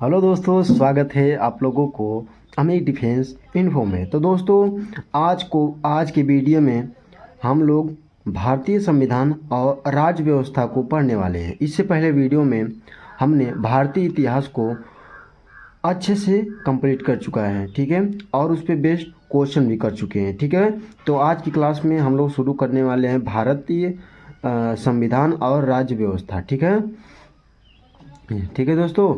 Hello दोस्तों, स्वागत है आप लोगों को अमेरिक डिफेंस इन्फो में। तो दोस्तों, आज के वीडियो में हम लोग भारतीय संविधान और राज्य व्यवस्था को पढ़ने वाले हैं। इससे पहले वीडियो में हमने भारतीय इतिहास को अच्छे से कंप्लीट कर चुका है, ठीक है, और उस पर बेस्ड क्वेश्चन भी कर चुके हैं, ठीक है। तो आज की क्लास में हम लोग शुरू करने वाले हैं भारतीय संविधान और राज्य व्यवस्था, ठीक है। ठीक है दोस्तों,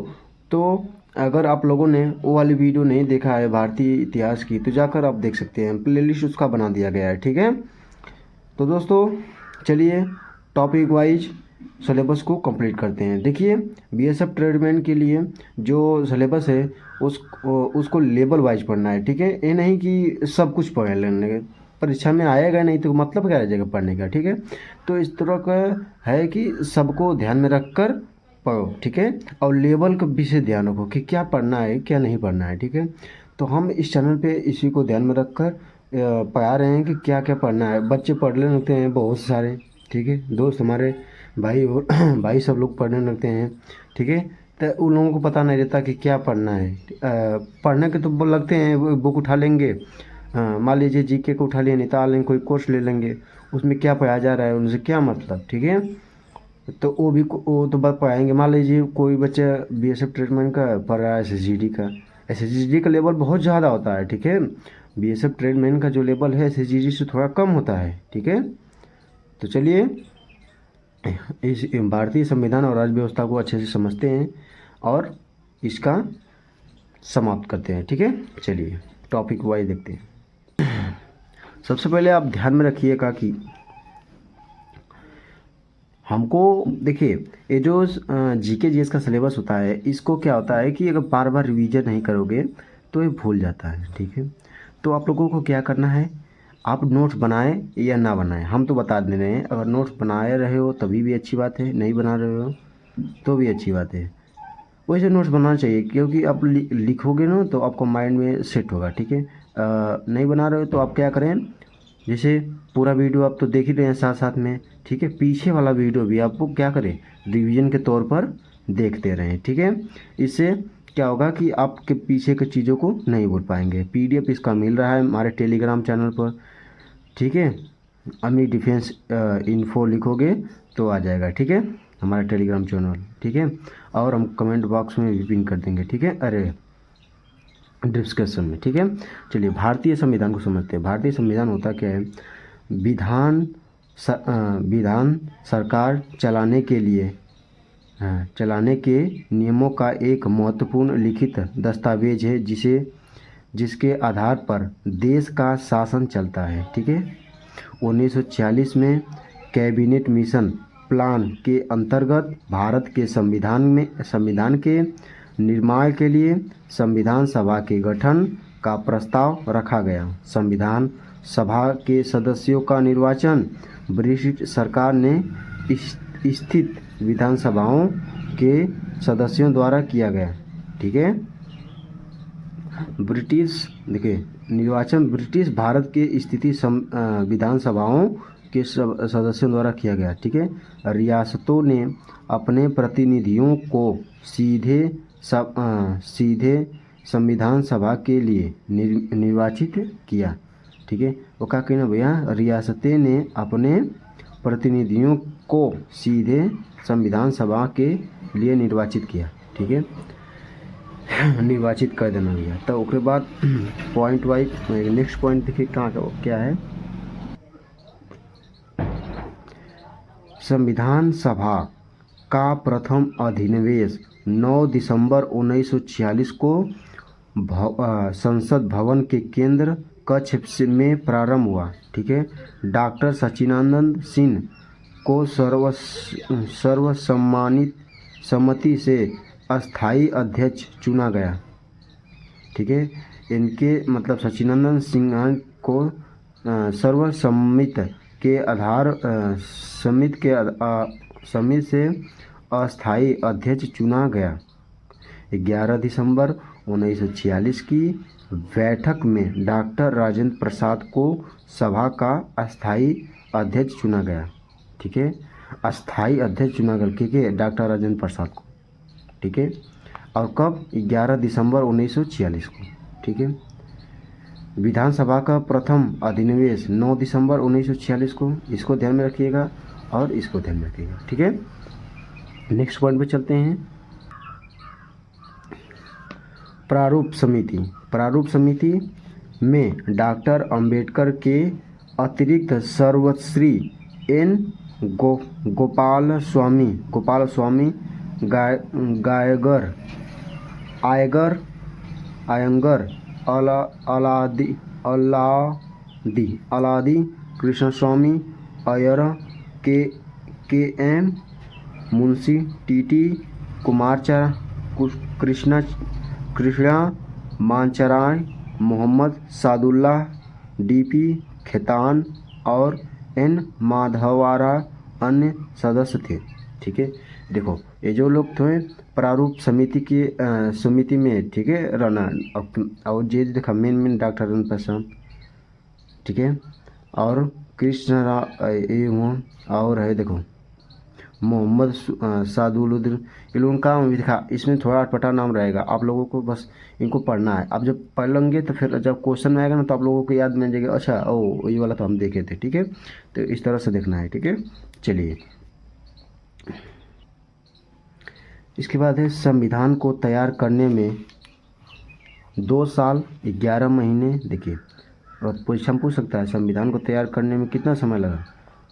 तो अगर आप लोगों ने वो वाली वीडियो नहीं देखा है भारतीय इतिहास की, तो जाकर आप देख सकते हैं, प्लेलिस्ट उसका बना दिया गया है, ठीक है। तो दोस्तों चलिए टॉपिक वाइज सिलेबस को कंप्लीट करते हैं। देखिए, बीएसएफ ट्रेडमैन के लिए जो सिलेबस है उसको लेवल वाइज पढ़ना है, ठीक है। ये नहीं कि सब कुछ पढ़ लेने, परीक्षा में आएगा नहीं तो मतलब क्या रह जाएगा पढ़ने का, ठीक है। तो इस तरह का है कि सबको ध्यान में रख कर पढ़ो, ठीक है। और लेवल का विषय ध्यान रखो कि क्या पढ़ना है क्या नहीं पढ़ना है, ठीक है। तो हम इस चैनल पे इसी को ध्यान में रखकर पढ़ा रहे हैं कि क्या क्या पढ़ना है। बच्चे पढ़ने लगते हैं बहुत सारे, ठीक है, दोस्त हमारे भाई और भाई सब लोग पढ़ने लगते हैं, ठीक है। तो उन लोगों को पता नहीं रहता कि क्या पढ़ना है। पढ़ने के तो लगते हैं, वो बुक उठा लेंगे, मान लीजिए जीके को उठा लिए, निकाल लेंगे, कोई कोर्स ले लेंगे, उसमें क्या पढ़ाया जा रहा है उनसे क्या मतलब, ठीक है। तो वो तो बात पढ़ाएंगे। मान लीजिए कोई बच्चा बीएसएफ ट्रीटमेंट का पढ़ रहा है, एसएसजीडी का लेवल बहुत ज़्यादा होता है, ठीक है। बीएसएफ ट्रीटमेंट का जो लेवल है एसएसजीडी से थोड़ा कम होता है, ठीक है। तो चलिए इस भारतीय संविधान और राज्य व्यवस्था को अच्छे से समझते हैं और इसका समाप्त करते हैं, ठीक है। चलिए टॉपिक वाइज देखते हैं। सबसे पहले आप ध्यान में रखिएगा कि हमको, देखिए, ये जो जीके जीएस का सिलेबस होता है, इसको क्या होता है कि अगर बार बार रिवीजन नहीं करोगे तो ये भूल जाता है, ठीक है। तो आप लोगों को क्या करना है, आप नोट्स बनाएं या ना बनाएं, हम तो बता दे रहे हैं। अगर नोट्स बनाए रहे हो तभी भी अच्छी बात है, नहीं बना रहे हो तो भी अच्छी बात है। वैसे नोट्स बनाना चाहिए, क्योंकि आप लिखोगे ना तो आपको माइंड में सेट होगा, ठीक है। नहीं बना रहे हो तो आप क्या करें, जैसे पूरा वीडियो आप तो देख ही रहे हैं साथ साथ में, ठीक है, पीछे वाला वीडियो भी आपको क्या करें, रिवीजन के तौर पर देखते रहें, ठीक है। इससे क्या होगा कि आपके पीछे की चीज़ों को नहीं भूल पाएंगे। पीडीएफ इसका मिल रहा है हमारे टेलीग्राम चैनल पर, ठीक है। अमी डिफेंस इन्फो लिखोगे तो आ जाएगा, ठीक है, हमारा टेलीग्राम चैनल, ठीक है। और हम कमेंट बॉक्स में भी पिन कर देंगे, ठीक है, अरे डिस्कशन में, ठीक है। चलिए भारतीय संविधान को समझते हैं। भारतीय संविधान होता क्या है, विधान सरकार चलाने के नियमों का एक महत्वपूर्ण लिखित दस्तावेज है जिसके आधार पर देश का शासन चलता है, ठीक है। 1946 में कैबिनेट मिशन प्लान के अंतर्गत भारत के संविधान के निर्माण के लिए संविधान सभा के गठन का प्रस्ताव रखा गया। संविधान सभा के सदस्यों का निर्वाचन ब्रिटिश सरकार ने स्थित विधानसभाओं के सदस्यों द्वारा किया गया, ठीक है। देखिए, निर्वाचन ब्रिटिश भारत के स्थिति विधानसभाओं के सदस्यों द्वारा किया गया, ठीक है। रियासतों ने अपने प्रतिनिधियों को सीधे संविधान सभा के लिए निर्वाचित किया, ठीक है। वो क्या कहना भैया, रियासतें ने अपने प्रतिनिधियों को सीधे संविधान सभा के लिए निर्वाचित किया, ठीक है, निर्वाचित कर देना भैया। तो उसके बाद पॉइंट वाइज नेक्स्ट पॉइंट देखिए कहाँ क्या है। संविधान सभा का प्रथम अधिनिवेश 9 दिसंबर 1946 को संसद भवन के केंद्र कक्ष में प्रारंभ हुआ, ठीक है। डॉक्टर सच्चिदानंद सिंह को सर्वसम्मति से अस्थाई अध्यक्ष चुना गया, ठीक है। इनके मतलब सच्चिदानंद सिंह को सर्वसम्मति के आधार समिति से अस्थाई अध्यक्ष चुना गया। 11 दिसंबर 1946 की बैठक में डॉक्टर राजेंद्र प्रसाद को सभा का अस्थाई अध्यक्ष चुना गया, ठीक है। अस्थाई अध्यक्ष चुना गया, ठीक है, डॉक्टर राजेंद्र प्रसाद को, ठीक है। और कब? 11 दिसंबर 1946 को। ठीक है। विधानसभा का प्रथम अधिनिवेश 9 दिसंबर 1946 को। इसको ध्यान में रखिएगा और इसको ध्यान में रखिएगा। ठीक है। नेक्स्ट पॉइंट पे चलते हैं। प्रारूप समिति। प्रारूप समिति में डॉक्टर अंबेडकर के अतिरिक्त सर्वश्री N Gopal Swami Ayyangar Alladi Krishnaswami Ayyar K M Munshi TT Krishnamachari Mohammad Saadulla DP Khaitan और एन माधवारा अन्य सदस्य थे। ठीक है। देखो ये जो लोग थे प्रारूप समिति में, ठीक है, रहना। और जे देखा मेन डॉक्टर प्रसाद, ठीक है, और कृष्ण और है देखो मोहम्मद सादुल्लाह, इन लोगों का भी दिखा। इसमें थोड़ा अटपटा नाम रहेगा, आप लोगों को बस इनको पढ़ना है। आप जब पढ़ लेंगे तो फिर जब क्वेश्चन में आएगा ना तो आप लोगों को याद में जाएगा, अच्छा ओ ये वाला तो हम देखे थे। ठीक है। तो इस तरह से देखना है। ठीक है। चलिए, इसके बाद है संविधान को तैयार करने में 2 साल 11 महीने। देखिए, और क्वेश्चन पूछ सकता है संविधान को तैयार करने में कितना समय लगा,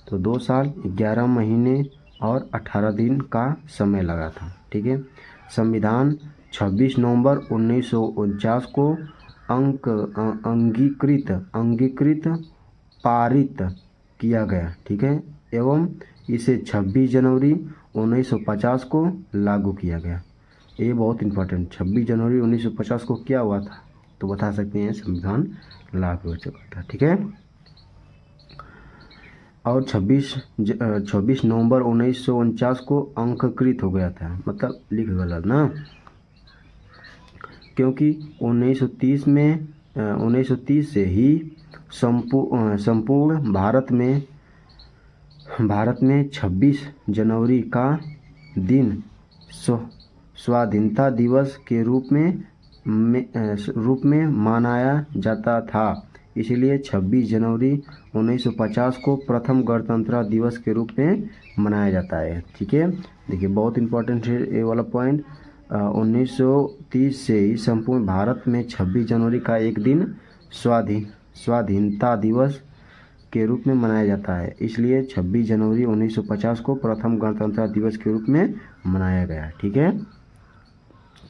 तो 2 साल 11 महीने और 18 दिन का समय लगा था। ठीक है। संविधान 26 नवंबर 1949 को अंगीकृत पारित किया गया। ठीक है। एवं इसे 26 जनवरी 1950 को लागू किया गया। ये बहुत इंपॉर्टेंट, 26 जनवरी 1950 को क्या हुआ था, तो बता सकते हैं संविधान लागू हो चुका था। ठीक है। और 26 नवंबर 1949 को अंककृत हो गया था, मतलब लिख गलत ना, क्योंकि 1930 से ही संपूर्ण भारत में 26 जनवरी का दिन स्वाधीनता दिवस के रूप में मनाया जाता था। इसलिए 26 जनवरी 1950 को प्रथम गणतंत्र दिवस के रूप में मनाया जाता है। ठीक है। देखिए बहुत इंपॉर्टेंट है ये वाला पॉइंट। 1930 से ही संपूर्ण भारत में 26 जनवरी का एक दिन स्वाधीनता दिवस के रूप में मनाया जाता है। इसलिए 26 जनवरी 1950 को प्रथम गणतंत्र दिवस के रूप में मनाया गया। ठीक है।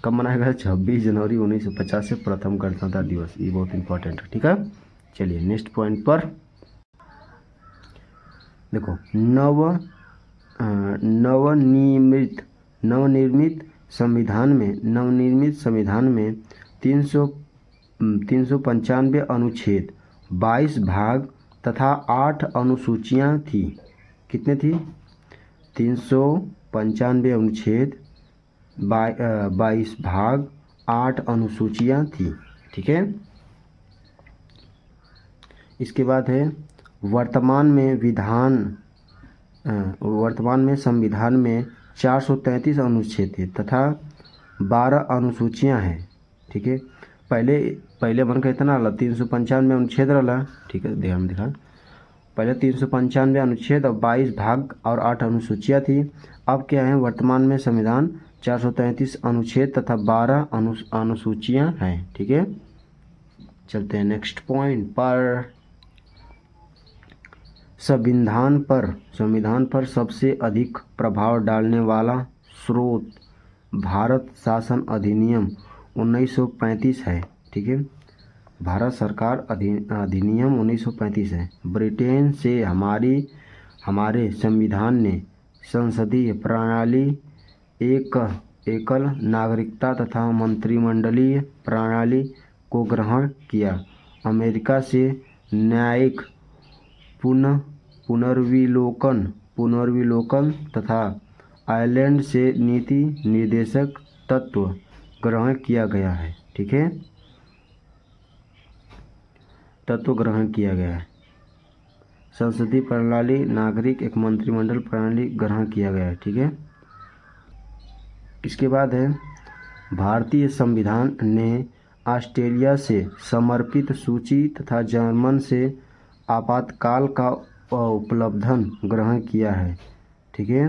कब मनाया गया? 26 जनवरी 1950 से प्रथम गणतंत्र दिवस। ये बहुत इंपॉर्टेंट है। ठीक है। चलिए नेक्स्ट पॉइंट पर देखो, नवनिर्मित संविधान में 395 अनुच्छेद, 22 भाग तथा 8 अनुसूचियां थी। कितने थी? 395 अनुच्छेद, 22 भाग, 8 अनुसूचियां थी। ठीक है। इसके बाद है वर्तमान में संविधान में 433 अनुच्छेद थे तथा 12 अनुसूचियां हैं। ठीक है। पहले मन का इतना रहा 395 अनुच्छेद रहा। ठीक है। ध्यान दिखा, पहले 395 अनुच्छेद और 22 भाग और 8 अनुसूचियां थी। अब क्या है? वर्तमान में संविधान 433 अनुच्छेद तथा 12 अनुसूचियां हैं। ठीक है। चलते हैं नेक्स्ट पॉइंट पर। संविधान पर सबसे अधिक प्रभाव डालने वाला स्रोत भारत शासन अधिनियम 1935 है। ठीक है। भारत सरकार अधिनियम 1935 है। ब्रिटेन से हमारे संविधान ने संसदीय प्रणाली, एकल नागरिकता तथा मंत्रिमंडलीय प्रणाली को ग्रहण किया। अमेरिका से न्यायिक पुनर्विलोकन तथा आयरलैंड से नीति निर्देशक तत्व ग्रहण किया गया है। ठीक है। तत्व ग्रहण किया गया है। संसदीय प्रणाली, नागरिक, एक मंत्रिमंडल प्रणाली ग्रहण किया गया है। ठीक है। इसके बाद है भारतीय संविधान ने ऑस्ट्रेलिया से समर्पित सूची तथा जर्मन से आपातकाल का उपलब्धन ग्रहण किया है। ठीक है,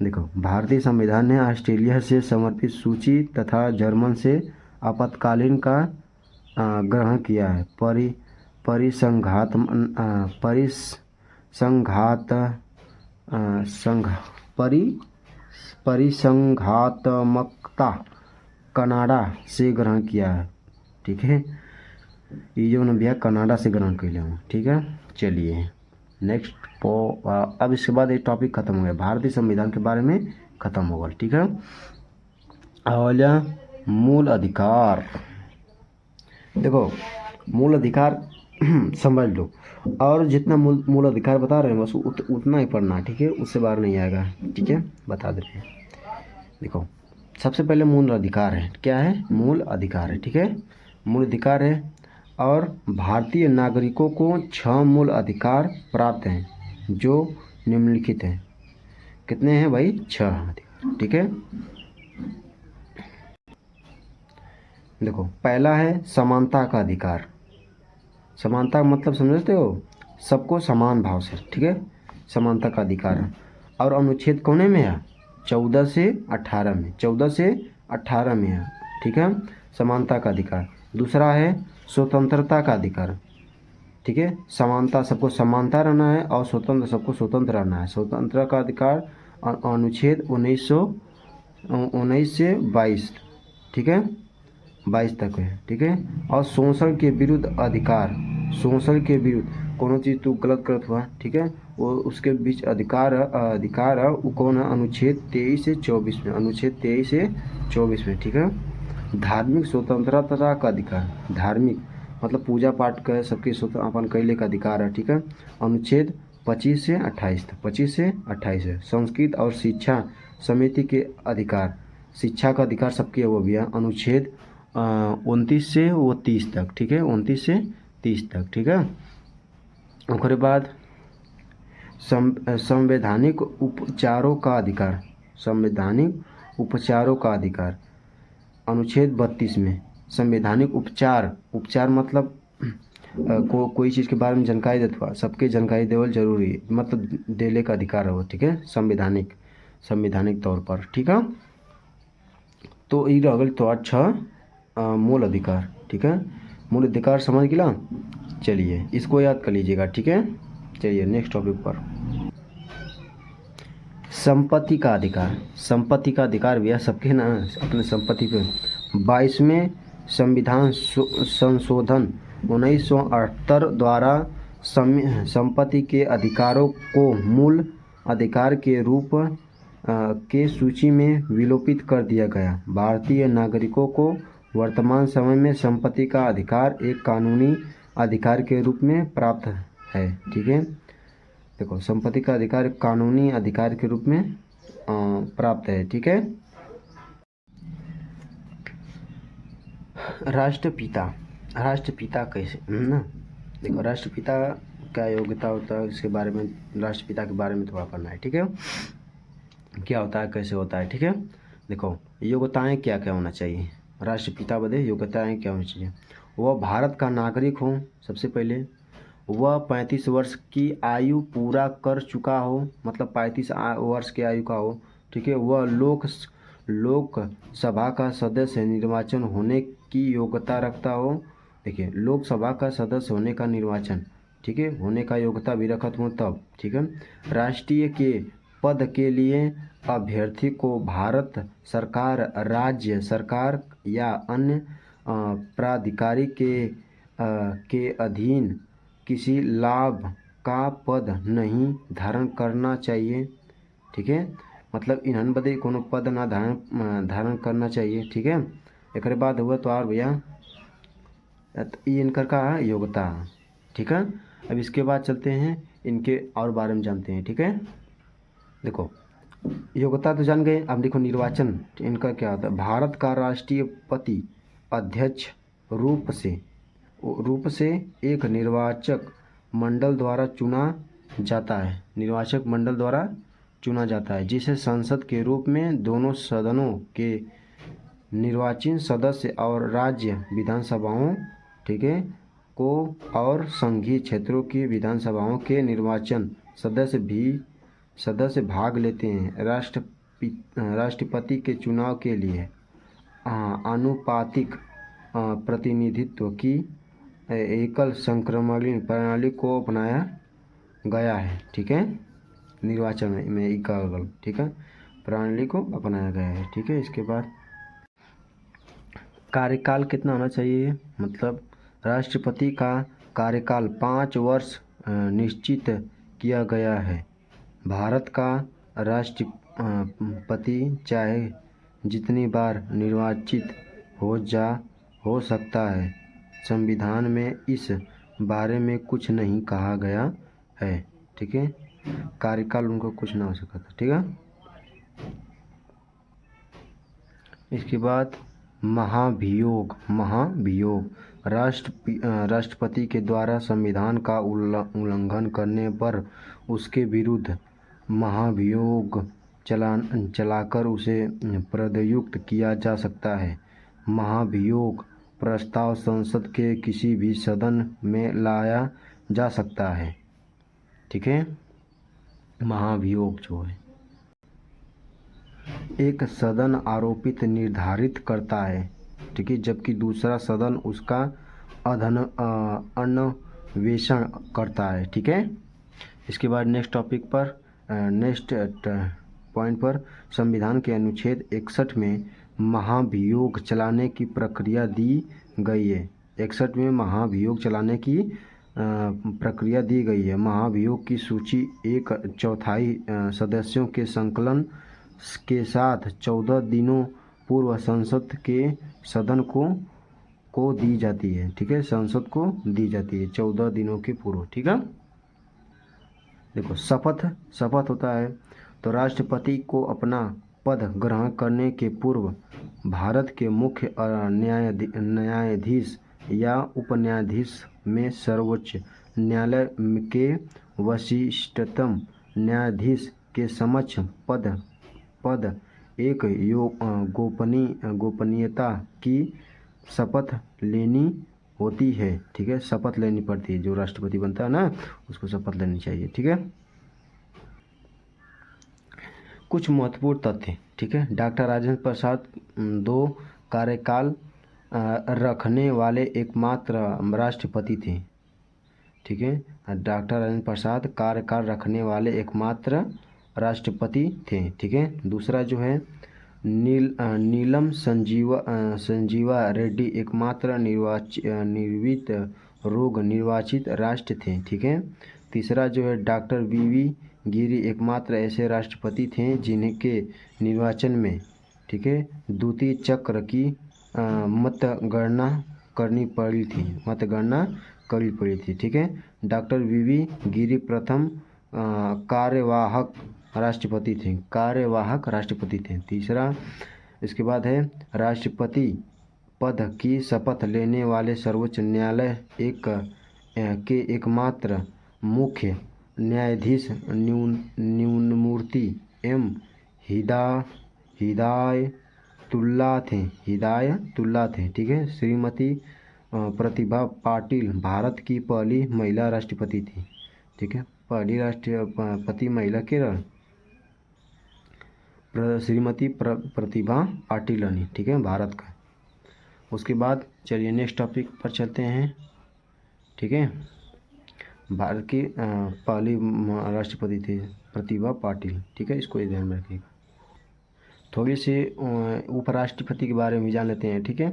देखो भारतीय संविधान ने ऑस्ट्रेलिया से समर्पित सूची तथा जर्मन से आपातकालीन का ग्रहण किया है। परिसंघात्मकता कनाडा से ग्रहण किया है। ठीक है, ये जो भैया कनाडा से ग्रहण कर लिया हूँ। ठीक है, चलिए नेक्स्ट अब इसके बाद ये टॉपिक खत्म हो गया, भारतीय संविधान के बारे में खत्म होगा। ठीक है, अवलिया मूल अधिकार। देखो मूल अधिकार समझ लो, और जितना मूल अधिकार बता रहे हैं बस उतना ही पढ़ना है। ठीक है, उससे बाहर नहीं आएगा। ठीक है, बता दे रहे हैं। देखो सबसे पहले मूल अधिकार है, क्या है? मूल अधिकार है। ठीक है, मूल अधिकार है, और भारतीय नागरिकों को 6 मूल अधिकार प्राप्त हैं जो निम्नलिखित हैं। कितने हैं भाई? 6 अधिकार। ठीक है, देखो पहला है समानता का अधिकार। समानता का मतलब समझते हो? सबको समान भाव से। ठीक है, समानता का अधिकार है, और अनुच्छेद कौने में है? 14 से 18 में। 14 से 18 में है। ठीक है, समानता का अधिकार। दूसरा है स्वतंत्रता का अधिकार। ठीक है, समानता सबको समानता रहना है, और स्वतंत्र सबको स्वतंत्र रहना है। स्वतंत्रता का अधिकार अनुच्छेद 19 से 22। ठीक है, 22 तक है। ठीक है, और शोषण के विरुद्ध अधिकार। शोषण के विरुद्ध कोनो चीज़ तू गलत करत हुआ, ठीक है, वो उसके बीच अधिकार है वो कौन है? अनुच्छेद 23 से 24 में। अनुच्छेद 23 से 24 में। ठीक है, धार्मिक स्वतंत्रता का अधिकार। धार्मिक मतलब पूजा पाठ का सबके स्वतंत्र अपन कैले का अधिकार है। ठीक है, अनुच्छेद 25 से 28 तक। 25 से 28 है। संस्कृत और शिक्षा समिति के अधिकार। शिक्षा का अधिकार सबके वो भी है। अनुच्छेद 29 से वो 30 तक। ठीक है, 29 से 30 तक। ठीक है, उसके बाद संवैधानिक उपचारों का अधिकार। संवैधानिक उपचारों का अधिकार अनुच्छेद 32 में। संवैधानिक उपचार मतलब कोई चीज़ के बारे में जानकारी देता सबके जानकारी देवल जरूरी है, मतलब देने का अधिकार है वो। ठीक है, संवैधानिक तौर पर। ठीक है, तो ये रह तो 6 मूल अधिकार। ठीक है, मूल अधिकार समझ गिला। चलिए इसको याद कर लीजिएगा। ठीक है, चलिए नेक्स्ट टॉपिक पर। संपत्ति का अधिकार। संपत्ति का अधिकार भैया सबके ना अपने संपत्ति पे। 22वें संविधान संशोधन 1978 द्वारा संपत्ति के अधिकारों को मूल अधिकार के रूप के सूची में विलोपित कर दिया गया। भारतीय नागरिकों को वर्तमान समय में संपत्ति का अधिकार एक कानूनी अधिकार के रूप में प्राप्त है। ठीक है, देखो संपत्ति का अधिकार कानूनी अधिकार के रूप में प्राप्त है। ठीक है, राष्ट्रपिता कैसे ना? देखो राष्ट्रपिता क्या योग्यता होता है इसके बारे में, राष्ट्रपिता के बारे में थोड़ा पढ़ना है। ठीक है, क्या होता है, कैसे होता है। ठीक है, देखो योग्यताएं क्या क्या होना चाहिए राष्ट्रपिता बदे। योग्यताएं क्या होनी चाहिए? वह भारत का नागरिक हो। सबसे पहले वह 35 वर्ष की आयु पूरा कर चुका हो, मतलब 35 वर्ष की आयु का हो। ठीक है, वह लोकसभा का सदस्य निर्वाचन होने की योग्यता रखता हो। देखिए लोकसभा का सदस्य होने का निर्वाचन, ठीक है, होने का योग्यता भी रखत हो तब। ठीक है, राष्ट्रीय के पद के लिए अभ्यर्थी को भारत सरकार, राज्य सरकार या अन्य प्राधिकारी के अधीन किसी लाभ का पद नहीं धारण करना चाहिए। ठीक है, मतलब इन्हन बदे कोनो पद ना धारण करना चाहिए। ठीक है, एक बाद हुआ तो और भैया इनकर का योग्यता। ठीक है, अब इसके बाद चलते हैं इनके और बारे में जानते हैं। ठीक है, देखो योग्यता तो जान गए। अब देखो निर्वाचन इनका क्या होता है। भारत का राष्ट्रपति अध्यक्ष रूप से एक निर्वाचक मंडल द्वारा चुना जाता है। निर्वाचक मंडल द्वारा चुना जाता है, जिसे संसद के रूप में दोनों सदनों के निर्वाचित सदस्य और राज्य विधानसभाओं, ठीक है, को और संघीय क्षेत्रों की विधानसभाओं के निर्वाचन सदस्य भाग लेते हैं। राष्ट्रपति के चुनाव के लिए आनुपातिक प्रतिनिधित्व की एकल संक्रमण प्रणाली को अपनाया गया है, ठीक है, निर्वाचन में एकल, ठीक है, प्रणाली को अपनाया गया है, ठीक है। इसके बाद कार्यकाल कितना होना चाहिए, मतलब राष्ट्रपति का कार्यकाल 5 वर्ष निश्चित किया गया है। भारत का राष्ट्रपति चाहे जितनी बार निर्वाचित हो सकता है। संविधान में इस बारे में कुछ नहीं कहा गया है, ठीक है, कार्यकाल उनको कुछ ना हो सकता था, ठीक है। इसके बाद महाभियोग राष्ट्रपति के द्वारा संविधान का उल्लंघन करने पर उसके विरुद्ध महाभियोग चलाकर उसे पदच्युत किया जा सकता है। महाभियोग प्रस्ताव संसद के किसी भी सदन में लाया जा सकता है, ठीक है। महाभियोग जो है एक सदन आरोपित निर्धारित करता है, ठीक है, जबकि दूसरा सदन उसका अन्वेषण करता है, ठीक है। इसके बाद नेक्स्ट पॉइंट पर संविधान के अनुच्छेद 61 में महाभियोग चलाने की प्रक्रिया दी गई है। 61 में महाभियोग चलाने की प्रक्रिया दी गई है। महाभियोग की सूची 1/4 सदस्यों के संकलन के साथ 14 दिनों पूर्व संसद के सदन को दी जाती है, ठीक है, संसद को दी जाती है 14 दिनों के पूर्व, ठीक है। देखो शपथ होता है तो राष्ट्रपति को अपना पद ग्रहण करने के पूर्व भारत के मुख्य न्यायाधीश या उपन्यायाधीश में सर्वोच्च न्यायालय के वरिष्ठतम न्यायाधीश के समक्ष पद एक गोपनीयता की शपथ लेनी होती है, ठीक है, शपथ लेनी पड़ती है। जो राष्ट्रपति बनता है ना, उसको शपथ लेनी चाहिए, ठीक है। कुछ महत्वपूर्ण तथ्य, ठीक है। डॉक्टर राजेंद्र प्रसाद 2 कार्यकाल रखने वाले एकमात्र राष्ट्रपति थे, ठीक है। डॉक्टर राजेंद्र प्रसाद कार्यकाल रखने वाले एकमात्र राष्ट्रपति थे, ठीक है। दूसरा जो है नीलम संजीवा रेड्डी एकमात्र निर्वाचित राष्ट्र थे, ठीक है। तीसरा जो है डॉक्टर वी गिरी एकमात्र ऐसे राष्ट्रपति थे जिनके निर्वाचन में, ठीक है, द्वितीय चक्र की मतगणना करनी पड़ी थी, ठीक है। डॉक्टर वी गिरी प्रथम कार्यवाहक राष्ट्रपति थे। तीसरा इसके बाद है राष्ट्रपति पद की शपथ लेने वाले सर्वोच्च न्यायालय के एकमात्र मुख्य न्यायाधीश न्यायमूर्ति एम हिदायतुल्ला थे, ठीक है। श्रीमती प्रतिभा पाटिल भारत की पहली महिला राष्ट्रपति थी, ठीक है, पहली राष्ट्रपति महिला केरल श्रीमती प्रतिभा पाटिल, ठीक है, भारत का। उसके बाद चलिए नेक्स्ट टॉपिक पर चलते हैं, ठीक है। भारत की पहली राष्ट्रपति थी प्रतिभा पाटिल, ठीक है, इसको ध्यान में रखिएगा। थोड़ी सी उपराष्ट्रपति के बारे में जान लेते हैं, ठीक है,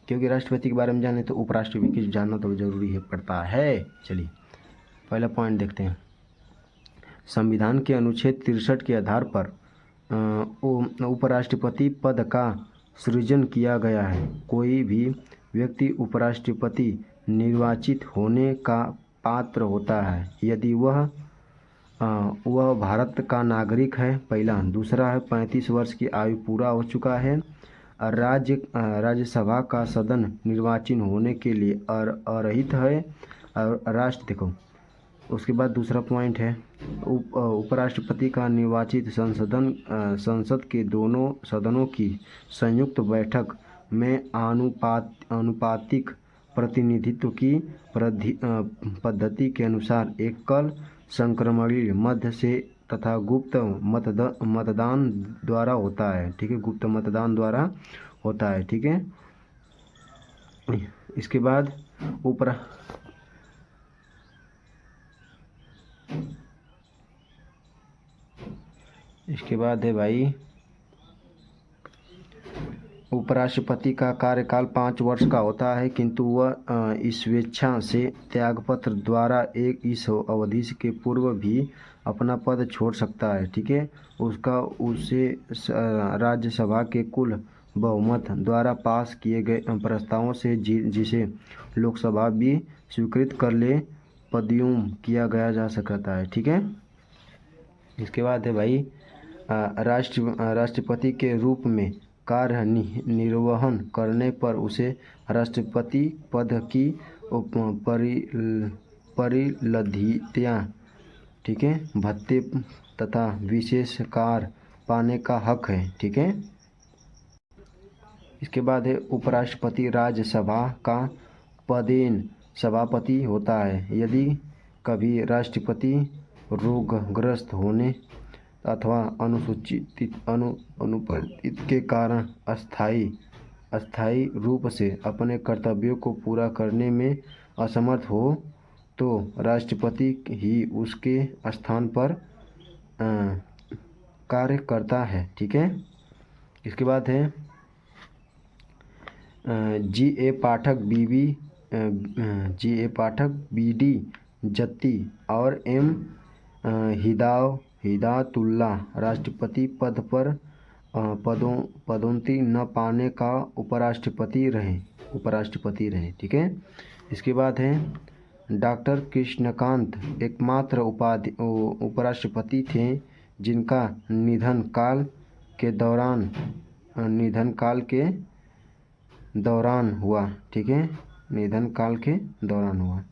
क्योंकि राष्ट्रपति के बारे में जाने तो उपराष्ट्रपति की जानना तो जरूरी है पड़ता है। चलिए पहला पॉइंट देखते हैं। संविधान के अनुच्छेद 63 के आधार पर उपराष्ट्रपति पद का सृजन किया गया है। कोई भी व्यक्ति उपराष्ट्रपति निर्वाचित होने का पात्र होता है यदि वह भारत का नागरिक है, पहला। दूसरा है 35 वर्ष की आयु पूरा हो चुका है और राज्यसभा का सदन निर्वाचित होने के लिए अर्हित है। और उसके बाद दूसरा पॉइंट है उपराष्ट्रपति का निर्वाचित संसद के दोनों सदनों की संयुक्त बैठक में आनुपातिक प्रतिनिधित्व की पद्धति के अनुसार एकल संक्रमणीय मध्य से तथा गुप्त मतदान द्वारा होता है। ठीक है, गुप्त मतदान द्वारा होता है। ठीक है, इसके बाद है भाई उपराष्ट्रपति का कार्यकाल 5 वर्ष का होता है, किंतु वह स्वेच्छा से त्यागपत्र द्वारा इस अवधि के पूर्व भी अपना पद छोड़ सकता है। ठीक है, उसे राज्यसभा के कुल बहुमत द्वारा पास किए गए प्रस्तावों से जिसे लोकसभा भी स्वीकृत कर ले पदयुम किया गया जा सकता है। ठीक है, इसके बाद है भाई राष्ट्रपति के रूप में कार्य निर्वहन करने पर उसे राष्ट्रपति पद की परिलब्धियाँ, ठीक है, भत्ते तथा विशेष कार्य पाने का हक है। ठीक है, इसके बाद है उपराष्ट्रपति राज्यसभा का पदेन सभापति होता है। यदि कभी राष्ट्रपति रोगग्रस्त होने अथवा अनुपस्थित के कारण अस्थायी रूप से अपने कर्तव्यों को पूरा करने में असमर्थ हो तो राष्ट्रपति ही उसके स्थान पर कार्य करता है। ठीक है, इसके बाद है G.A. पाठक B.D. जत्ती और M. हिदायतुल्ला राष्ट्रपति पद पर पदोन्नति न पाने का उपराष्ट्रपति रहे। ठीक है, इसके बाद है डॉक्टर कृष्णकांत एकमात्र उपराष्ट्रपति थे जिनका निधन काल के दौरान हुआ। ठीक है, निधन काल के दौरान हुआ।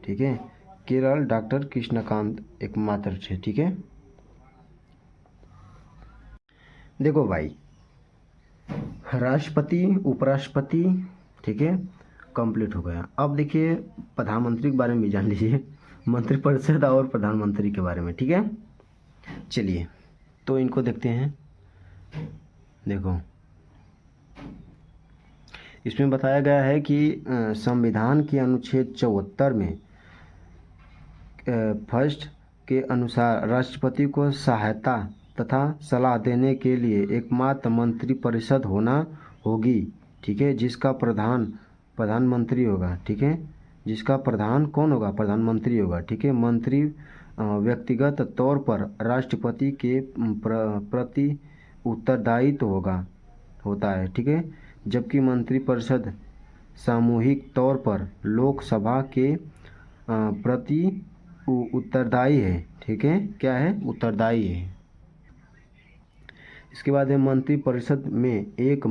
ठीक है, केवल डॉक्टर कृष्णकांत एकमात्र थे। ठीक है, देखो भाई राष्ट्रपति उपराष्ट्रपति, ठीक है, कंप्लीट हो गया। अब देखिए प्रधानमंत्री के बारे में भी जान लीजिए, मंत्रिपरिषद और प्रधानमंत्री के बारे में। ठीक है, चलिए तो इनको देखते हैं। देखो इसमें बताया गया है कि संविधान के अनुच्छेद 74 में फर्स्ट के अनुसार राष्ट्रपति को सहायता तथा सलाह देने के लिए एकमात्र मंत्रिपरिषद होना होगी। ठीक है, जिसका प्रधानमंत्री होगा। ठीक है, जिसका प्रधान कौन होगा? प्रधानमंत्री होगा। ठीक है, मंत्री व्यक्तिगत तौर पर राष्ट्रपति के प्रति उत्तरदायित्व होता है। ठीक है, जबकि मंत्रिपरिषद सामूहिक तौर पर लोकसभा के प्रति उत्तरदायी है। ठीक है, क्या है? उत्तरदायी है। इसके बाद है मंत्रिपरिषद में एक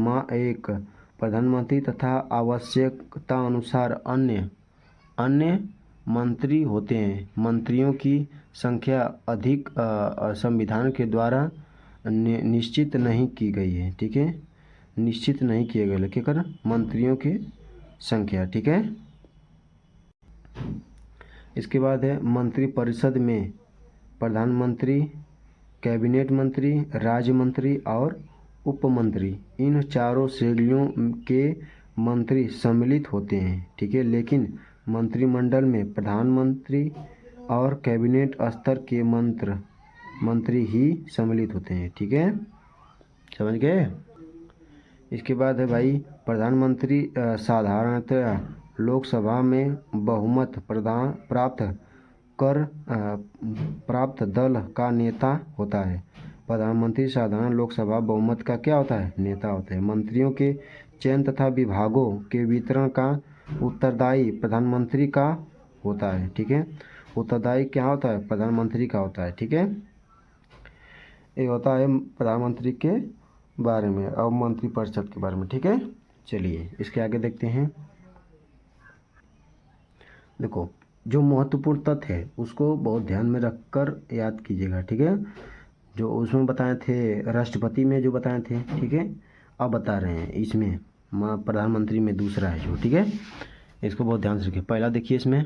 प्रधानमंत्री तथा आवश्यकता अनुसार अन्य मंत्री होते हैं। मंत्रियों की संख्या अधिक संविधान के द्वारा निश्चित नहीं की गई है। ठीक है, निश्चित नहीं किए गए लेकिन मंत्रियों की संख्या। ठीक है, इसके बाद है मंत्रिपरिषद में प्रधानमंत्री, कैबिनेट मंत्री, राज्य मंत्री और उपमंत्री, इन चारों श्रेणियों के मंत्री सम्मिलित होते हैं। ठीक है, लेकिन मंत्रिमंडल में प्रधानमंत्री और कैबिनेट स्तर के मंत्री ही सम्मिलित होते हैं। ठीक है, समझ गए? इसके बाद है भाई प्रधानमंत्री साधारणतः लोकसभा में बहुमत प्राप्त दल का नेता होता है। प्रधानमंत्री साधारण लोकसभा बहुमत का क्या होता है? नेता होता है। मंत्रियों के चयन तथा विभागों के वितरण का उत्तरदायी प्रधानमंत्री का होता है। ठीक है, उत्तरदायी क्या होता है? प्रधानमंत्री का होता है। ठीक है, ये होता है प्रधानमंत्री के बारे में और मंत्रिपरिषद के बारे में। ठीक है, चलिए इसके आगे देखते हैं। देखो जो महत्वपूर्ण तथ्य है उसको बहुत ध्यान में रखकर याद कीजिएगा, ठीक है। जो उसमें बताए थे राष्ट्रपति में जो बताए थे, ठीक है, अब बता रहे हैं इसमें प्रधानमंत्री में दूसरा है जो, ठीक है। इसको बहुत ध्यान से रखिए। पहला देखिए इसमें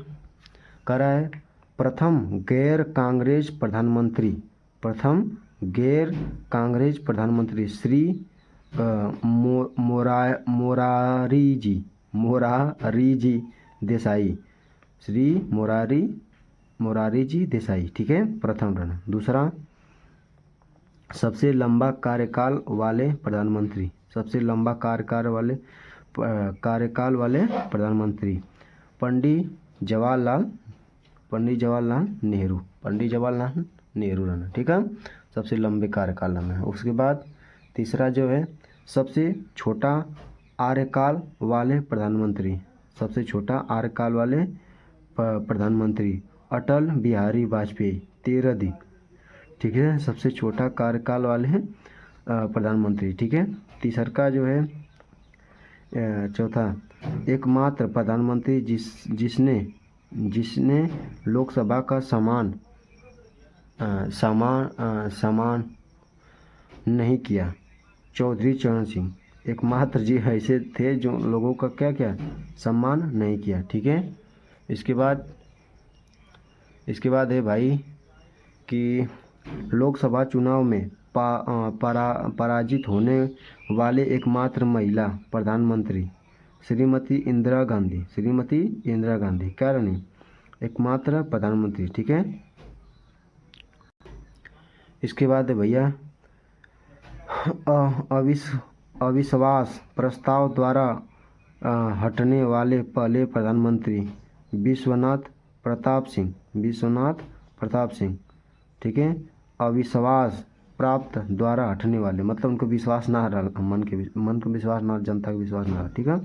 कह रहा है प्रथम गैर कांग्रेस प्रधानमंत्री, प्रथम गैर कांग्रेस प्रधानमंत्री श्री मोरारी जी देसाई, श्री मोरारी जी देसाई, ठीक है, प्रथम रन। दूसरा सबसे लंबा कार्यकाल वाले प्रधानमंत्री, सबसे लंबा कार्यकाल वाले प्रधानमंत्री पंडित जवाहरलाल नेहरू, पंडित जवाहरलाल नेहरू रहना, ठीक है, सबसे लंबे कार्यकाल में। उसके बाद तीसरा जो है सबसे छोटा कार्यकाल वाले प्रधानमंत्री, सबसे छोटा कार्यकाल वाले प्रधानमंत्री अटल बिहारी वाजपेयी, 13 दिन, ठीक है, सबसे छोटा कार्यकाल वाले हैं प्रधानमंत्री, ठीक है। तीसरा का जो है चौथा एकमात्र प्रधानमंत्री जिसने लोकसभा का सम्मान नहीं किया, चौधरी चरण सिंह, एकमात्र जी ऐसे थे जो लोगों का क्या सम्मान नहीं किया, ठीक है। इसके बाद है भाई कि लोकसभा चुनाव में पराजित होने वाले एकमात्र महिला प्रधानमंत्री श्रीमती इंदिरा गांधी, क्या रानी, एकमात्र प्रधानमंत्री, ठीक है। इसके बाद है भैया अविश्वास प्रस्ताव द्वारा हटने वाले पहले प्रधानमंत्री विश्वनाथ प्रताप सिंह, ठीक है। अविश्वास प्राप्त द्वारा हटने वाले मतलब उनको विश्वास ना रहा, मन को विश्वास ना, जनता का विश्वास ना रहा, ठीक है।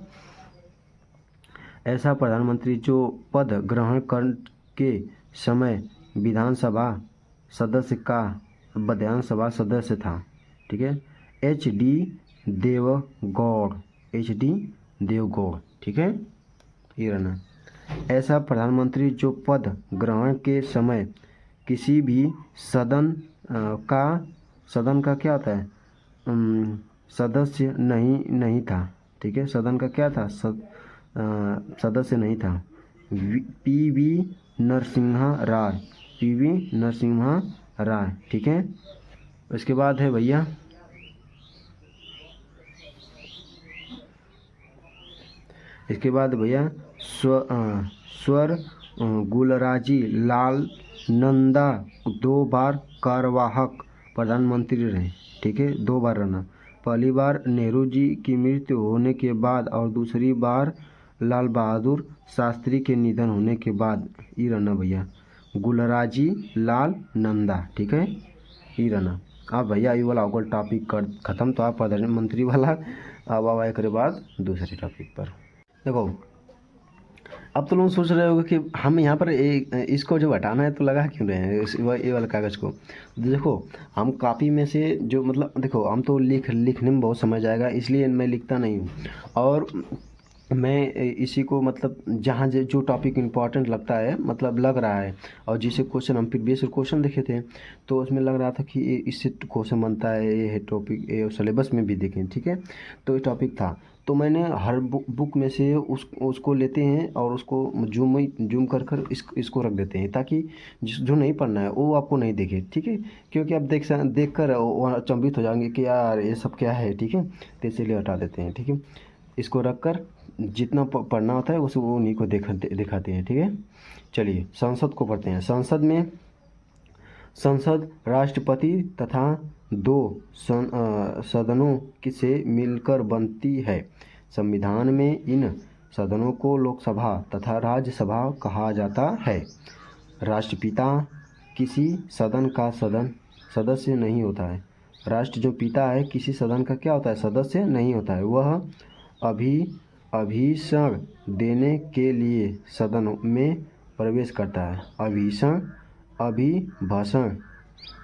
ऐसा प्रधानमंत्री जो पद ग्रहण कर के समय विधानसभा सदस्य था, ठीक है, HD देवगौड़, ठीक है, ये रहना। ऐसा प्रधानमंत्री जो पद ग्रहण के समय किसी भी सदन का क्या होता है सदस्य नहीं था, ठीक है, सदन का क्या था सदस्य नहीं था। PV नरसिम्हा राय, ठीक है। इसके बाद है भैया स्वर गुलराजी लाल नंदा 2 बार कार्यवाहक प्रधानमंत्री रहे, ठीक है, 2 बार रहना। पहली बार नेहरू जी की मृत्यु होने के बाद और दूसरी बार लाल बहादुर शास्त्री के निधन होने के बाद, ये रहना भैया गुलराजी लाल नंदा, ठीक है, ये रहना। अब भैया ये वाला होगा टॉपिक कर खत्म, तो आप प्रधानमंत्री वाला अब आए के बाद दूसरे टॉपिक पर देखो। अब तो लोग सोच रहे होंगे कि हम यहाँ पर इसको जो हटाना है तो लगा क्यों रहे हैं ये वाला कागज़ को। देखो हम कॉपी में से जो मतलब देखो हम तो लिखने में बहुत समय जाएगा, इसलिए मैं लिखता नहीं हूँ, और मैं इसी को मतलब जहाँ जो टॉपिक इम्पॉर्टेंट लगता है मतलब लग रहा है, और जिसे क्वेश्चन हम प्रीवियस क्वेश्चन देखे थे तो उसमें लग रहा था कि इससे क्वेश्चन बनता है, ये टॉपिक सिलेबस में भी देखें, ठीक है, तो ये टॉपिक था। तो मैंने हर बुक में से उसको लेते हैं और उसको जूम कर इसको रख देते हैं, ताकि जो नहीं पढ़ना है वो आपको नहीं देखे, ठीक है, क्योंकि आप देख कर अचंभित हो जाएंगे कि यार ये सब क्या है, ठीक है, तो इसीलिए हटा देते हैं, ठीक है। इसको रख कर जितना पढ़ना होता है उसे वो उन्हीं को दिखाते हैं, ठीक है। चलिए संसद को पढ़ते हैं। संसद राष्ट्रपति तथा 2 सदनों से मिलकर बनती है। संविधान में इन सदनों को लोकसभा तथा राज्यसभा कहा जाता है। राष्ट्रपिता किसी सदन का सदस्य नहीं होता है। राष्ट्र जो पिता है किसी सदन का क्या होता है, सदस्य नहीं होता है। वह अभिभाषण देने के लिए सदन में प्रवेश करता है।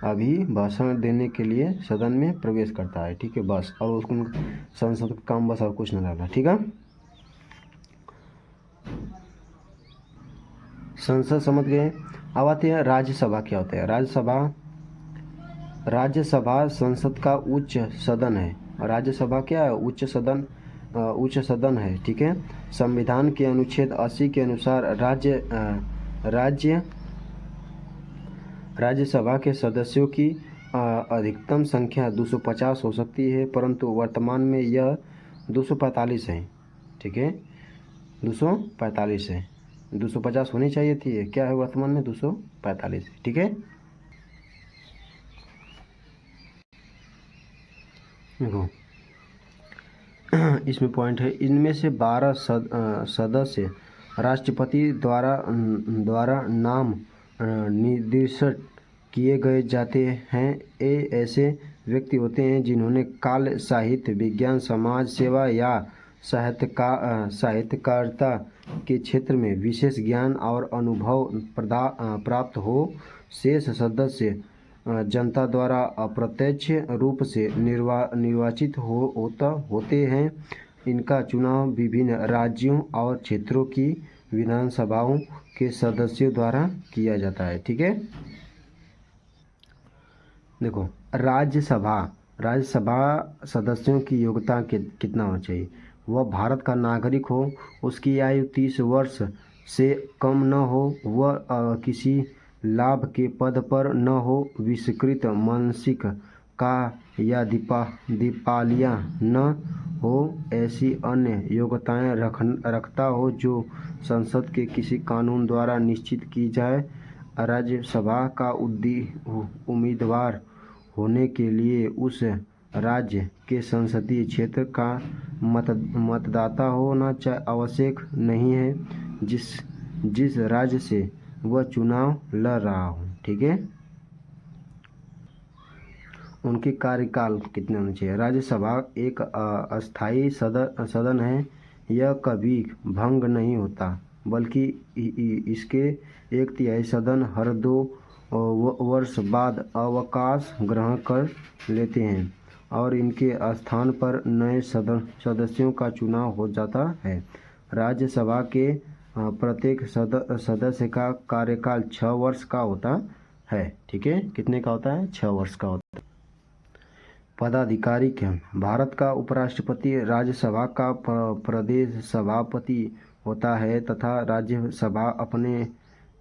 अभिभाषण देने के लिए सदन में प्रवेश करता है, ठीक है, बस। और उसको संसद का काम बस और कुछ नहीं रहता, ठीक है। संसद समझ गए। अब आते हैं राज्यसभा क्या होता है। राज्यसभा संसद का उच्च सदन है। राज्यसभा क्या है? उच्च सदन है। ठीक है। संविधान के अनुच्छेद 80 के अनुसार राज्यसभा के सदस्यों की अधिकतम संख्या 250 हो सकती है, परंतु वर्तमान में यह 245 है। ठीक है, 245 है। 250 होनी चाहिए थी, क्या है वर्तमान में 245। ठीक है, देखो इसमें पॉइंट है, इनमें से 12 सदस्य राष्ट्रपति द्वारा नाम निर्दिष्ट किए गए जाते हैं। ये ऐसे व्यक्ति होते हैं जिन्होंने काल, साहित्य, विज्ञान, समाज सेवा या साहित्यकारिता के क्षेत्र में विशेष ज्ञान और अनुभव प्राप्त हो। शेष सदस्य जनता द्वारा अप्रत्यक्ष रूप से निर्वाचित होते हैं। इनका चुनाव विभिन्न राज्यों और क्षेत्रों की विधानसभाओं के सदस्यों द्वारा किया जाता है। ठीक है, देखो राज्यसभा सदस्यों की योग्यता कितना होना चाहिए? वह भारत का नागरिक हो, उसकी आयु 30 वर्ष से कम न हो, वह किसी लाभ के पद पर न हो, विस्कृत मानसिक का या दिवालिया न हो, ऐसी अन्य योग्यताएं रखता हो जो संसद के किसी कानून द्वारा निश्चित की जाए। राज्यसभा का उम्मीदवार होने के लिए उस राज्य के संसदीय क्षेत्र का मतदाता होना आवश्यक नहीं है जिस राज्य से वह चुनाव लड़ रहा हो। ठीक है, उनके कार्यकाल कितने होने चाहिए? राज्यसभा एक अस्थायी सदन है। यह कभी भंग नहीं होता, बल्कि इसके 1/3 सदन हर 2 वर्ष बाद अवकाश ग्रहण कर लेते हैं और इनके स्थान पर नए सदस्यों का चुनाव हो जाता है। राज्यसभा के प्रत्येक सदस्य का कार्यकाल 6 वर्ष का होता है। ठीक है, कितने का होता है? 6 वर्ष का होता है। पदाधिकारी क्या? भारत का उपराष्ट्रपति राज्यसभा का प्रदेश सभापति होता है तथा राज्यसभा अपने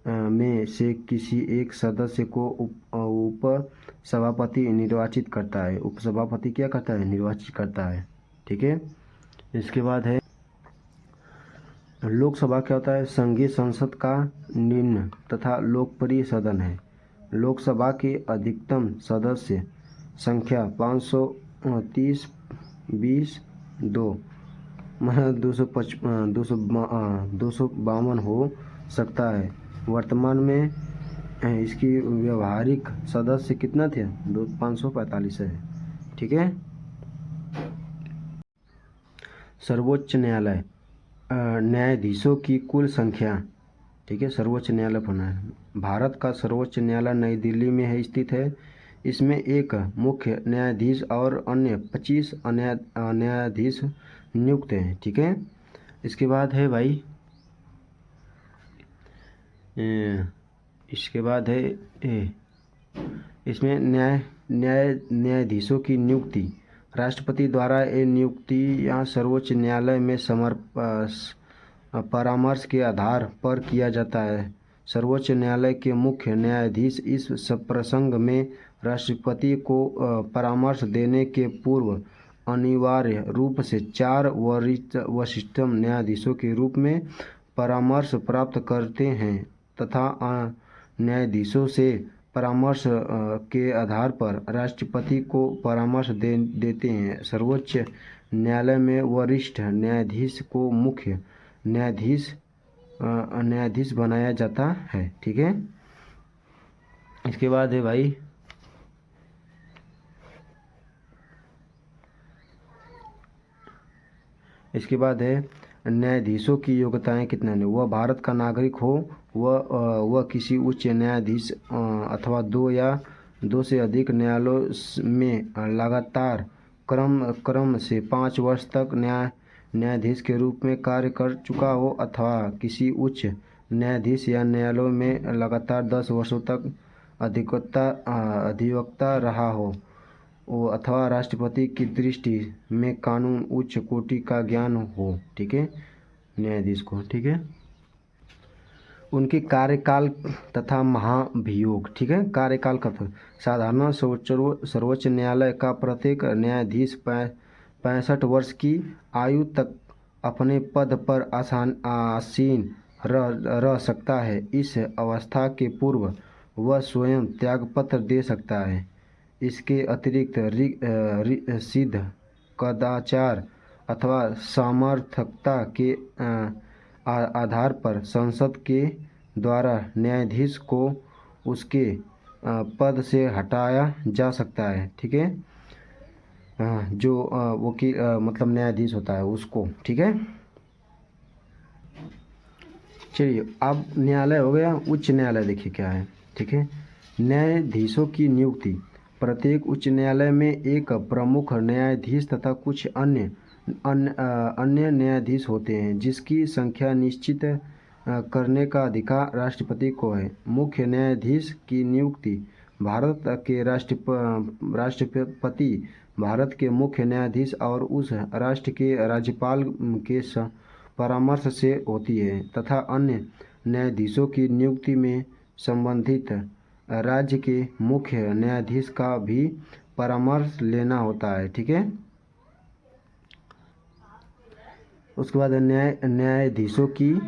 में से किसी एक सदस्य को उप सभापति निर्वाचित करता है। उपसभापति क्या करता है? निर्वाचित करता है। ठीक है, इसके बाद है लोकसभा क्या होता है? संघीय संसद का निम्न तथा लोकप्रिय सदन है। लोकसभा की अधिकतम सदस्य संख्या 530 20 252 हो सकता है। वर्तमान में इसकी व्यवहारिक सदस्य कितना थे? 545 है। ठीक है, सर्वोच्च न्यायालय न्यायाधीशों की कुल संख्या। ठीक है, सर्वोच्च न्यायालय बना है। भारत का सर्वोच्च न्यायालय नई दिल्ली में स्थित है। इसमें एक मुख्य न्यायाधीश और अन्य 25 न्यायाधीश नियुक्त हैं। ठीक है, इसके बाद है भाई इसके बाद है इसमें न्यायाधीशों की नियुक्ति राष्ट्रपति द्वारा। ये नियुक्ति यहाँ सर्वोच्च न्यायालय में परामर्श के आधार पर किया जाता है। सर्वोच्च न्यायालय के मुख्य न्यायाधीश इस प्रसंग में राष्ट्रपति को परामर्श देने के पूर्व अनिवार्य रूप से 4 वरिष्ठतम न्यायाधीशों के रूप में परामर्श प्राप्त करते हैं तथा न्यायाधीशों से परामर्श के आधार पर राष्ट्रपति को परामर्श देते हैं। सर्वोच्च न्यायालय में वरिष्ठ न्यायाधीश को मुख्य न्यायाधीश बनाया जाता है। ठीक है, इसके बाद है भाई न्यायाधीशों की योग्यताएं कितने हैं? वह भारत का नागरिक हो, वह किसी उच्च न्यायाधीश अथवा 2 या 2 से अधिक न्यायालयों में लगातार क्रम से 5 वर्ष तक न्यायाधीश के रूप में कार्य कर चुका हो, अथवा किसी उच्च न्यायाधीश या न्यायालयों में लगातार 10 वर्षों तक अधिवक्ता रहा हो वो, अथवा राष्ट्रपति की दृष्टि में कानून उच्च कोटि का ज्ञान हो, ठीक है, न्यायाधीश को, ठीक है। उनके कार्यकाल तथा महाभियोग, ठीक है, कार्यकाल का साधारण सर्वोच्च न्यायालय का प्रत्येक न्यायाधीश 65 वर्ष की आयु तक अपने पद पर आसीन रह सकता है। इस अवस्था के पूर्व वह स्वयं त्यागपत्र दे सकता है। इसके अतिरिक्त सिद्ध कदाचार अथवा सामर्थ्यता के आधार पर संसद के द्वारा न्यायाधीश को उसके पद से हटाया जा सकता है, ठीक है, जो वकील मतलब न्यायाधीश होता है उसको, ठीक है। चलिए अब न्यायालय हो गया, उच्च न्यायालय देखिए क्या है, ठीक है। न्यायाधीशों की नियुक्ति। प्रत्येक उच्च न्यायालय में एक प्रमुख न्यायाधीश तथा कुछ अन्य न्यायाधीश होते हैं, जिसकी संख्या निश्चित करने का अधिकार राष्ट्रपति को है। मुख्य न्यायाधीश की नियुक्ति। भारत के राष्ट्रपति भारत के मुख्य न्यायाधीश और उस राष्ट्र के राज्यपाल के परामर्श से होती है तथा अन्य न्यायाधीशों की नियुक्ति में संबंधित राज्य के मुख्य न्यायाधीश का भी परामर्श लेना होता है, ठीक है। उसके बाद न्यायाधीशों की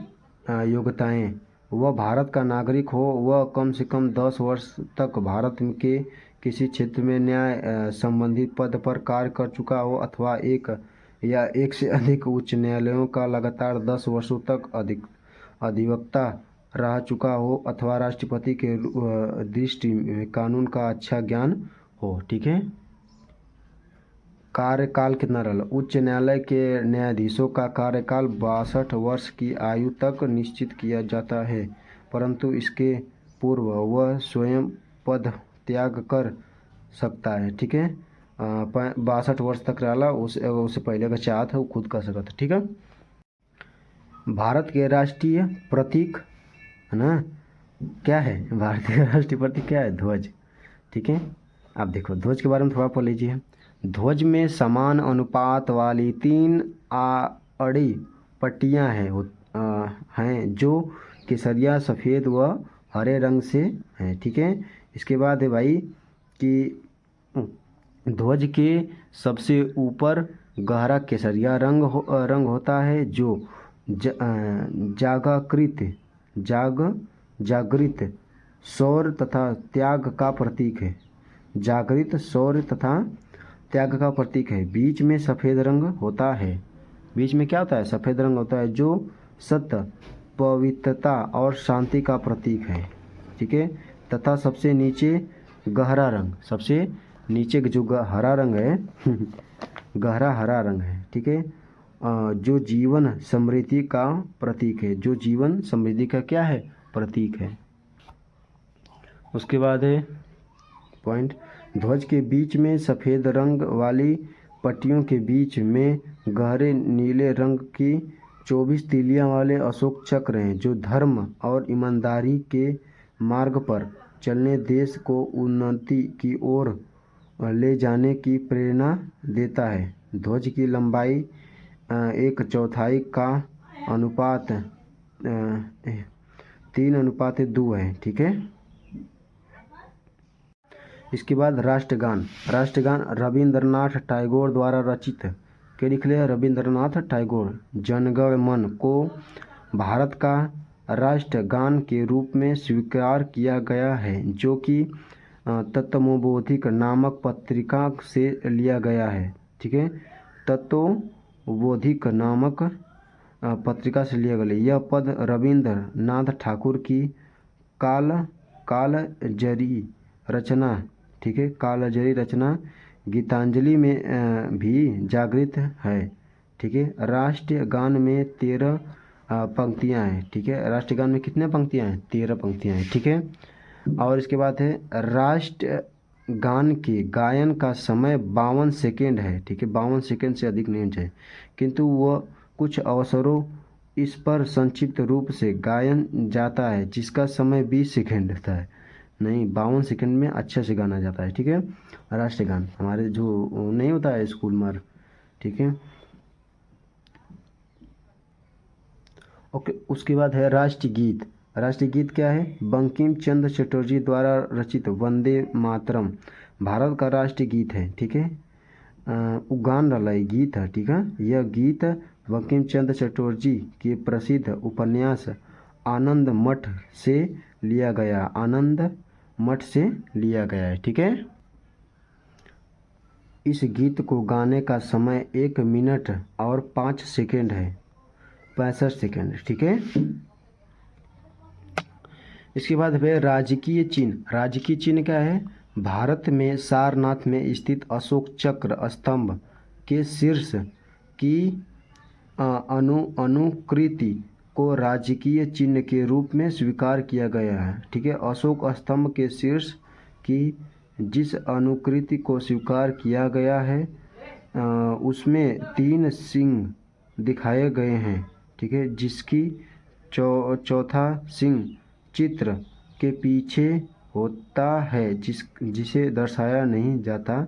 योग्यताएं। वह भारत का नागरिक हो, वह कम से कम 10 वर्ष तक भारत के किसी क्षेत्र में न्याय संबंधित पद पर कार्य कर चुका हो अथवा एक या एक से अधिक उच्च न्यायालयों का लगातार 10 वर्षों तक अधिवक्ता रह चुका हो अथवा राष्ट्रपति के दृष्टि में कानून का अच्छा ज्ञान हो, ठीक है। कार्यकाल कितना रहा। उच्च न्यायालय के न्यायाधीशों का कार्यकाल 62 वर्ष की आयु तक निश्चित किया जाता है, परंतु इसके पूर्व वह स्वयं पद त्याग कर सकता है, ठीक है। 62 वर्ष तक रहा, उससे पहले का चाहत है वो खुद कर सकता, ठीक है। भारत के राष्ट्रीय प्रतीक है ना, क्या है भारतीय राष्ट्रीय प्रतीक क्या है, ध्वज, ठीक है। अब देखो ध्वज के बारे में थोड़ा पढ़ लीजिए। ध्वज में समान अनुपात वाली 3 आड़ी पट्टियां हैं जो केसरिया, सफ़ेद व हरे रंग से हैं, ठीक है। इसके बाद है भाई कि ध्वज के सबसे ऊपर गहरा केसरिया रंग होता है जो जागृत शौर्य तथा त्याग का प्रतीक है। जागृत शौर्य तथा त्याग का प्रतीक है। बीच में सफ़ेद रंग होता है। बीच में क्या होता है, सफ़ेद रंग होता है जो सत्य, पवित्रता और शांति का प्रतीक है, ठीक है। तथा सबसे नीचे गहरा रंग, सबसे नीचे जो हरा रंग है गहरा हरा रंग है, ठीक है, जो जीवन समृद्धि का प्रतीक है, जो जीवन समृद्धि का क्या है, प्रतीक है। उसके बाद है पॉइंट, ध्वज के बीच में सफ़ेद रंग वाली पट्टियों के बीच में गहरे नीले रंग की 24 तीलियां वाले अशोक चक्र हैं, जो धर्म और ईमानदारी के मार्ग पर चलने देश को उन्नति की ओर ले जाने की प्रेरणा देता है। ध्वज की लंबाई 1/4 का अनुपात 3:2 है, ठीक है। इसके बाद राष्ट्रगान। राष्ट्रगान रविंद्रनाथ टैगोर द्वारा रचित, के लिख लिया, रविंद्रनाथ टैगोर। जनगण मन को भारत का राष्ट्रगान के रूप में स्वीकार किया गया है, जो कि तत्वबोधिक नामक पत्रिका से लिया गया है, ठीक है। तत्वबोधिक नामक पत्रिका से लिया गया। यह पद रविंद्रनाथ ठाकुर की कालजयी रचना, ठीक है, कालजयी रचना गीतांजलि में भी जागृत है, ठीक है। राष्ट्रगान में 13 पंक्तियां हैं, ठीक है। राष्ट्रगान में कितने पंक्तियां हैं, 13 पंक्तियां हैं, ठीक है। और इसके बाद है राष्ट्रगान के गायन का समय 52 सेकेंड है, ठीक है, 52 सेकेंड से अधिक नहीं चाहिए, किंतु वह कुछ अवसरों इस पर संक्षिप्त रूप से गायन जाता है जिसका समय 20 सेकंड होता है, नहीं 52 सेकंड में अच्छे से गाना जाता है। ठीक है, राष्ट्रगान हमारे जो नहीं होता है स्कूल में। ठीक है, ओके। उसके बाद है राष्ट्रगीत। राष्ट्रगीत क्या है? बंकिम चंद्र चटर्जी द्वारा रचित वंदे मातरम भारत का राष्ट्रीय गीत है। ठीक है, उगान रलाई गीत है। ठीक है, यह गीत बंकिम चंद्र चटर्जी के प्रसिद्ध उपन्यास आनंद मठ से लिया गया, आनंद मठ से लिया गया है। ठीक है, इस गीत को गाने का समय 1 मिनट और 5 सेकंड है, 65 सेकंड। ठीक है, इसके बाद है राजकीय चिन्ह। राजकीय चिन्ह क्या है? भारत में सारनाथ में स्थित अशोक चक्र स्तंभ के शीर्ष की अनुकृति को राजकीय चिन्ह के रूप में स्वीकार किया गया है। ठीक है, अशोक स्तंभ के शीर्ष की जिस अनुकृति को स्वीकार किया गया है उसमें 3 सिंह दिखाए गए हैं। ठीक है, जिसकी चौथा सिंह चित्र के पीछे होता है, जिसे दर्शाया नहीं जाता।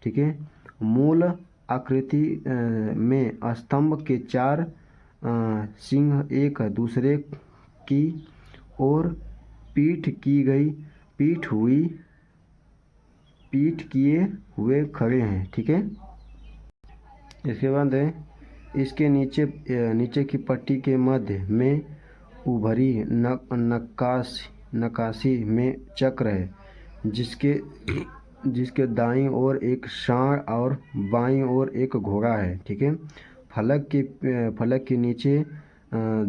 ठीक है, मूल आकृति में स्तंभ के 4 सिंह एक दूसरे की ओर पीठ किए हुए खड़े हैं। ठीक है, इसके बाद है इसके नीचे की पट्टी के मध्य में उभरी नक्काशी में चक्र है, जिसके दाईं ओर एक सांड और बाईं ओर एक घोड़ा है। ठीक है, फलक के नीचे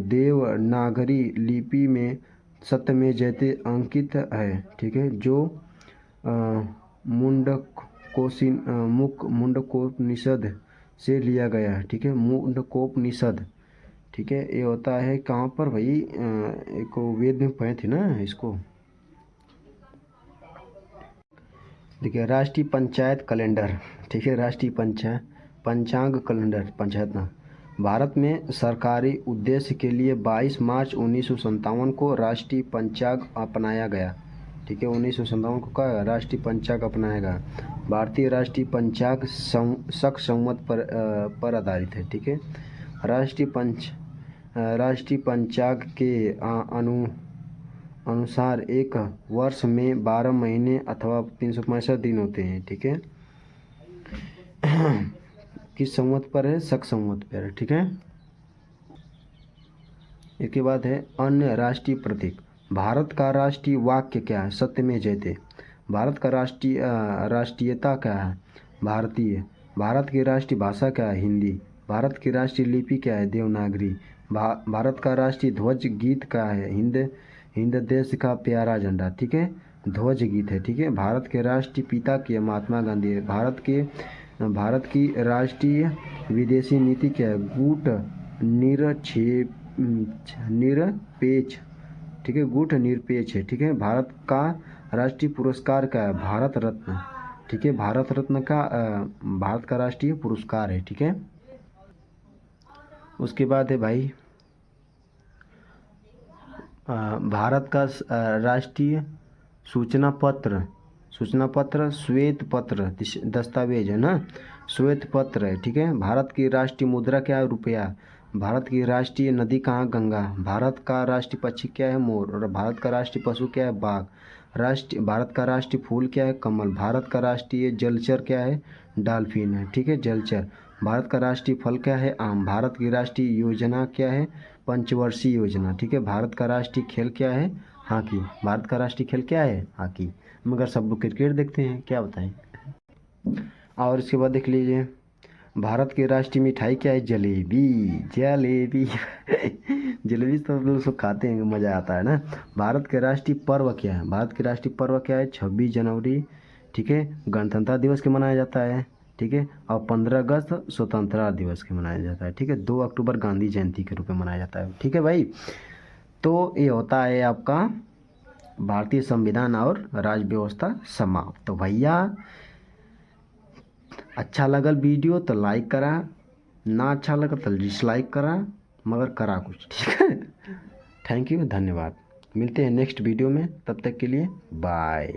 देवनागरी लिपि में सत्यमेव जयते अंकित है। ठीक है, जो मुंडकोपनिषद से लिया गया है। ठीक है, मुंडकोपनिषद। ठीक है, ये होता है कहाँ पर भाई? एक वेद में पढ़े थे ना इसको। देखिए, राष्ट्रीय पंचायत कैलेंडर। ठीक है, राष्ट्रीय पंचांग कैलेंडर, पंचायत ना। भारत में सरकारी उद्देश्य के लिए 22 मार्च 1957 को राष्ट्रीय पंचांग अपनाया गया। ठीक है, 1957 को क्या राष्ट्रीय पंचांग अपनाया गया। भारतीय राष्ट्रीय पंचांग शक संवत पर आधारित है। ठीक है, राष्ट्रीय पंचांग के अनुसार एक वर्ष में 12 महीने अथवा 365 दिन होते हैं। ठीक है, किस संवत पर है? शक संवत पर है। ठीक है, इसके बाद है अन्य राष्ट्रीय प्रतीक। भारत का राष्ट्रीय वाक्य क्या है? सत्यमेव जयते। भारत का राष्ट्रीयता क्या है? भारतीय। भारत की राष्ट्रीय भाषा क्या है? हिंदी। भारत की राष्ट्रीय लिपि क्या है? देवनागरी। भारत का राष्ट्रीय ध्वज गीत क्या है? हिंद देश का प्यारा झंडा। ठीक है, ध्वज गीत है। ठीक है, भारत के राष्ट्रीय पिता क्या? महात्मा गांधी है। भारत की राष्ट्रीय विदेशी नीति क्या है? गुट निरपेक्ष। ठीक है, गुट निरपेक्ष है। ठीक है, भारत का राष्ट्रीय पुरस्कार क्या है? भारत रत्न। ठीक है, भारत रत्न का भारत का राष्ट्रीय पुरस्कार है। ठीक है, उसके बाद है भाई भारत का राष्ट्रीय सूचना पत्र श्वेत पत्र दस्तावेज है ना, श्वेत पत्र है। ठीक है, भारत की राष्ट्रीय मुद्रा क्या है? रुपया। भारत की राष्ट्रीय नदी कहाँ? गंगा। भारत का राष्ट्रीय पक्षी क्या है? मोर। और भारत का राष्ट्रीय पशु क्या है? बाघ। भारत का राष्ट्रीय फूल क्या है? कमल। भारत का राष्ट्रीय जलचर क्या है? डॉल्फिन है। ठीक है, जलचर। भारत का राष्ट्रीय फल क्या है? आम। भारत की राष्ट्रीय योजना क्या है? पंचवर्षीय योजना। ठीक है, भारत का राष्ट्रीय खेल क्या है? हॉकी। भारत का राष्ट्रीय खेल क्या है? हॉकी। मगर सब लोग क्रिकेट देखते हैं, क्या बताएं। और इसके बाद देख लीजिए, भारत की राष्ट्रीय मिठाई क्या है? जलेबी। जलेबी जलेबी तो लोग सब खाते हैं, मज़ा आता है ना। भारत के राष्ट्रीय पर्व क्या है? भारत के राष्ट्रीय पर्व क्या है? 26 जनवरी। ठीक है, गणतंत्र दिवस के मनाया जाता है। ठीक है, और 15 अगस्त स्वतंत्रता दिवस के मनाया जाता है। ठीक है, 2 अक्टूबर गांधी जयंती के रूप में मनाया जाता है। ठीक है भाई, तो ये होता है आपका भारतीय संविधान और राज्य व्यवस्था समाप्त। तो भैया अच्छा लगल वीडियो तो लाइक करा, ना अच्छा लगा तो डिसलाइक करा। मगर करा कुछ, ठीक है। थैंक यू, धन्यवाद। मिलते हैं नेक्स्ट वीडियो में, तब तक के लिए बाय।